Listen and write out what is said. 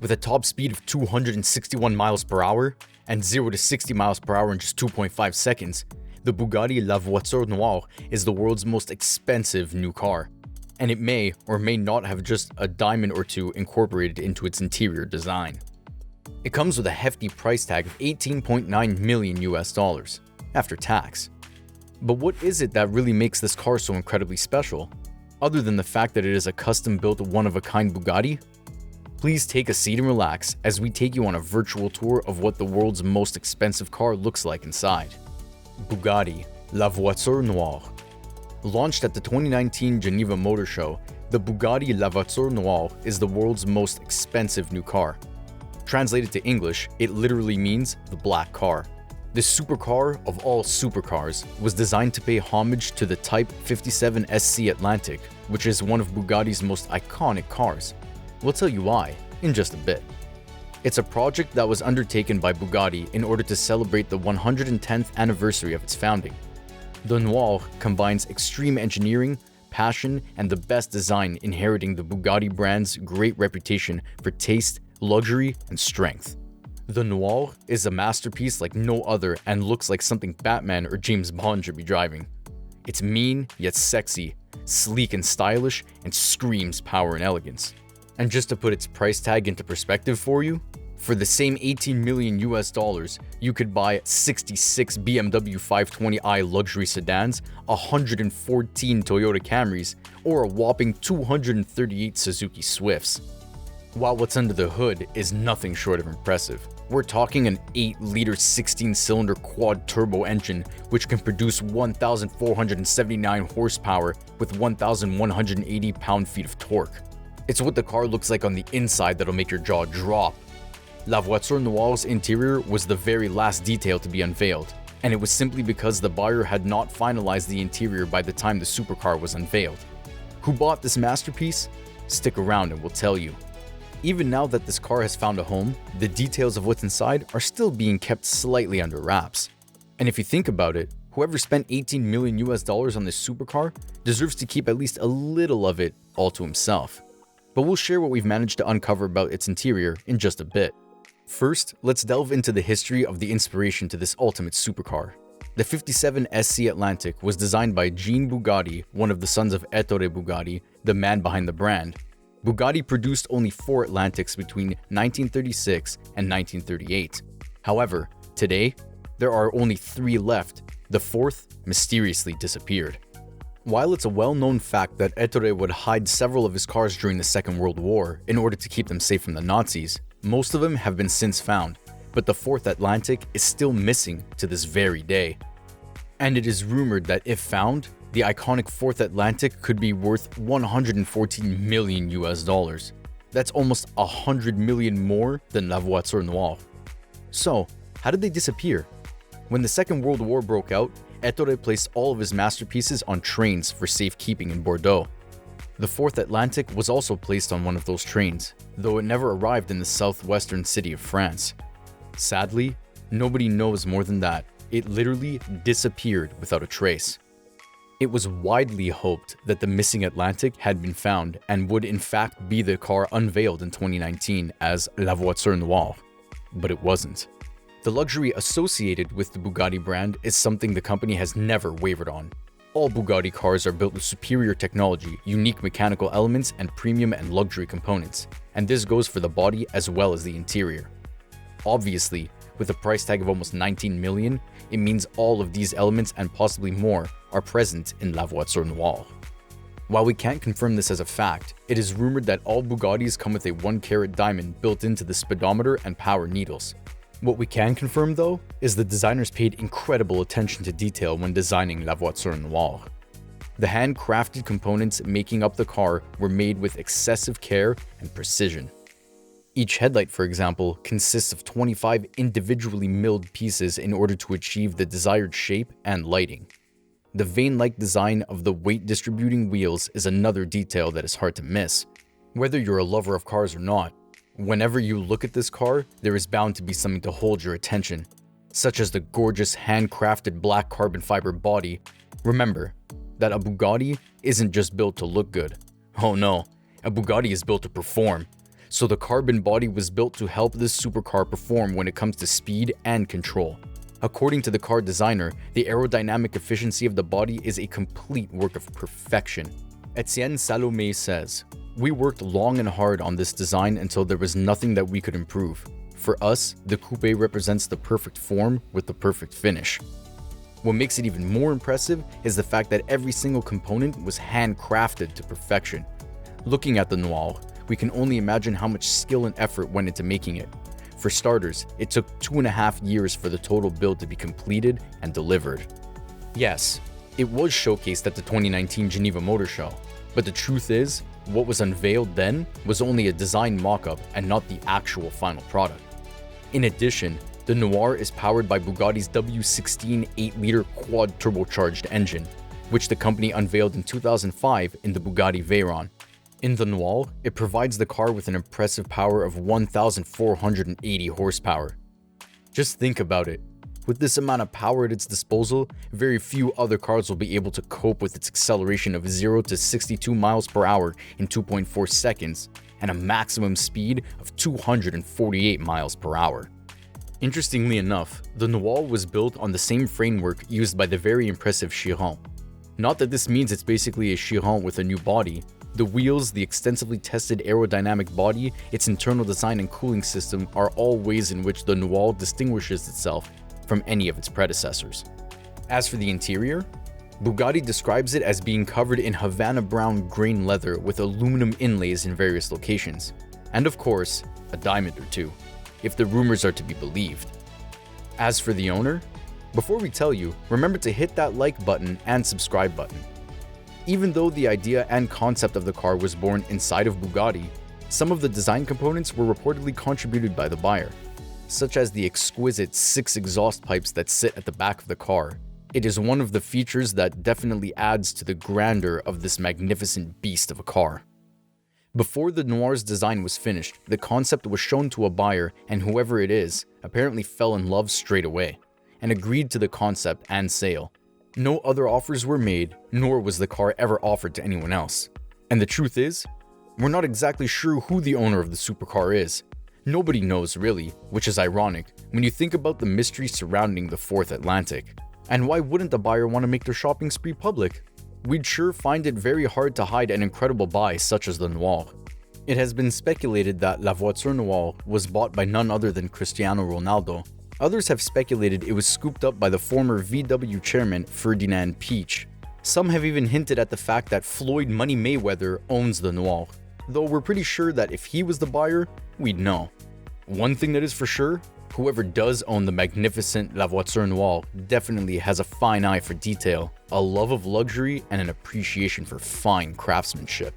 With a top speed of 261 miles per hour and 0 to 60 miles per hour in just 2.5 seconds, the Bugatti La Voiture Noire is the world's most expensive new car. And it may or may not have just a diamond or two incorporated into its interior design. It comes with a hefty price tag of 18.9 million US dollars, after tax. But what is it that really makes this car so incredibly special, other than the fact that it is a custom-built one-of-a-kind Bugatti? Please take a seat and relax as we take you on a virtual tour of what the world's most expensive car looks like inside. Bugatti La Voiture Noire. Launched at the 2019 Geneva Motor Show, the Bugatti La Voiture Noire is the world's most expensive new car. Translated to English, it literally means the black car. This supercar of all supercars was designed to pay homage to the Type 57 SC Atlantic, which is one of Bugatti's most iconic cars. We'll tell you why in just a bit. It's a project that was undertaken by Bugatti in order to celebrate the 110th anniversary of its founding. The Noire combines extreme engineering, passion, and the best design, inheriting the Bugatti brand's great reputation for taste, luxury, and strength. The Noire is a masterpiece like no other and looks like something Batman or James Bond should be driving. It's mean yet sexy, sleek and stylish, and screams power and elegance. And just to put its price tag into perspective for you, for the same 18 million US dollars, you could buy 66 BMW 520i luxury sedans, 114 Toyota Camrys, or a whopping 238 Suzuki Swifts. While what's under the hood is nothing short of impressive. We're talking an 8-liter 16-cylinder quad-turbo engine which can produce 1,479 horsepower with 1,180 pound-feet of torque. It's what the car looks like on the inside that'll make your jaw drop. La Voiture Noire's interior was the very last detail to be unveiled, and it was simply because the buyer had not finalized the interior by the time the supercar was unveiled. Who bought this masterpiece? Stick around and we'll tell you. Even now that this car has found a home, the details of what's inside are still being kept slightly under wraps. And if you think about it, whoever spent 18 million US dollars on this supercar deserves to keep at least a little of it all to himself. But we'll share what we've managed to uncover about its interior in just a bit. First, let's delve into the history of the inspiration to this ultimate supercar. The 57 SC Atlantic was designed by Jean Bugatti, one of the sons of Ettore Bugatti, the man behind the brand. Bugatti produced only 4 Atlantics between 1936 and 1938. However, today, there are only 3 left. The 4th mysteriously disappeared. While it's a well-known fact that Ettore would hide several of his cars during the Second World War in order to keep them safe from the Nazis, most of them have been since found, but the 4th Atlantic is still missing to this very day. And it is rumored that if found, the iconic 4th Atlantic could be worth 114 million US dollars. That's almost 100 million more than La Voiture Noire. So, how did they disappear? When the Second World War broke out, Ettore placed all of his masterpieces on trains for safekeeping in Bordeaux. The 4th Atlantic was also placed on one of those trains, though it never arrived in the southwestern city of France. Sadly, nobody knows more than that. It literally disappeared without a trace. It was widely hoped that the missing Atlantic had been found and would in fact be the car unveiled in 2019 as La Voiture Noire, but it wasn't. The luxury associated with the Bugatti brand is something the company has never wavered on. All Bugatti cars are built with superior technology, unique mechanical elements, and premium and luxury components, and this goes for the body as well as the interior. Obviously, with a price tag of almost 19 million, it means all of these elements and possibly more are present in La Voiture Noire. While we can't confirm this as a fact, it is rumored that all Bugattis come with a 1-carat diamond built into the speedometer and power needles. What we can confirm though, is the designers paid incredible attention to detail when designing La Voiture Noire. The handcrafted components making up the car were made with excessive care and precision. Each headlight, for example, consists of 25 individually milled pieces in order to achieve the desired shape and lighting. The vein-like design of the weight-distributing wheels is another detail that is hard to miss. Whether you're a lover of cars or not, whenever you look at this car, there is bound to be something to hold your attention, such as the gorgeous handcrafted black carbon fiber body. Remember that a Bugatti isn't just built to look good. Oh no, a Bugatti is built to perform. So the carbon body was built to help this supercar perform when it comes to speed and control. According to the car designer, the aerodynamic efficiency of the body is a complete work of perfection. Etienne Salomé says, "We worked long and hard on this design until there was nothing that we could improve. For us, the coupe represents the perfect form with the perfect finish." What makes it even more impressive is the fact that every single component was handcrafted to perfection. Looking at the Noire, we can only imagine how much skill and effort went into making it. For starters, it took 2.5 years for the total build to be completed and delivered. Yes, it was showcased at the 2019 Geneva Motor Show, but the truth is, what was unveiled then was only a design mock-up and not the actual final product. In addition, the Noire is powered by Bugatti's W16 8-liter quad turbocharged engine, which the company unveiled in 2005 in the Bugatti Veyron. In the Noire, it provides the car with an impressive power of 1,480 horsepower. Just think about it. With this amount of power at its disposal, very few other cars will be able to cope with its acceleration of 0 to 62 miles per hour in 2.4 seconds and a maximum speed of 248 miles per hour. Interestingly enough, the Noire was built on the same framework used by the very impressive Chiron. Not that this means it's basically a Chiron with a new body. The wheels, the extensively tested aerodynamic body, its internal design and cooling system are all ways in which the Noire distinguishes itself from any of its predecessors. As for the interior, Bugatti describes it as being covered in Havana brown grain leather with aluminum inlays in various locations. And of course, a diamond or two, if the rumors are to be believed. As for the owner, before we tell you, remember to hit that like button and subscribe button. Even though the idea and concept of the car was born inside of Bugatti, some of the design components were reportedly contributed by the buyer, such as the exquisite 6 exhaust pipes that sit at the back of the car. It is one of the features that definitely adds to the grandeur of this magnificent beast of a car. Before the Noire's design was finished, the concept was shown to a buyer, and whoever it is apparently fell in love straight away and agreed to the concept and sale. No other offers were made, nor was the car ever offered to anyone else. And the truth is, we're not exactly sure who the owner of the supercar is. Nobody knows really, which is ironic when you think about the mystery surrounding the Fourth Atlantic. And why wouldn't the buyer want to make their shopping spree public? We'd sure find it very hard to hide an incredible buy such as the Noire. It has been speculated that La Voiture Noire was bought by none other than Cristiano Ronaldo. Others have speculated it was scooped up by the former VW chairman Ferdinand Piëch. Some have even hinted at the fact that Floyd Money Mayweather owns the Noire, though we're pretty sure that if he was the buyer, we'd know. One thing that is for sure, whoever does own the magnificent La Voiture Noire definitely has a fine eye for detail, a love of luxury, and an appreciation for fine craftsmanship.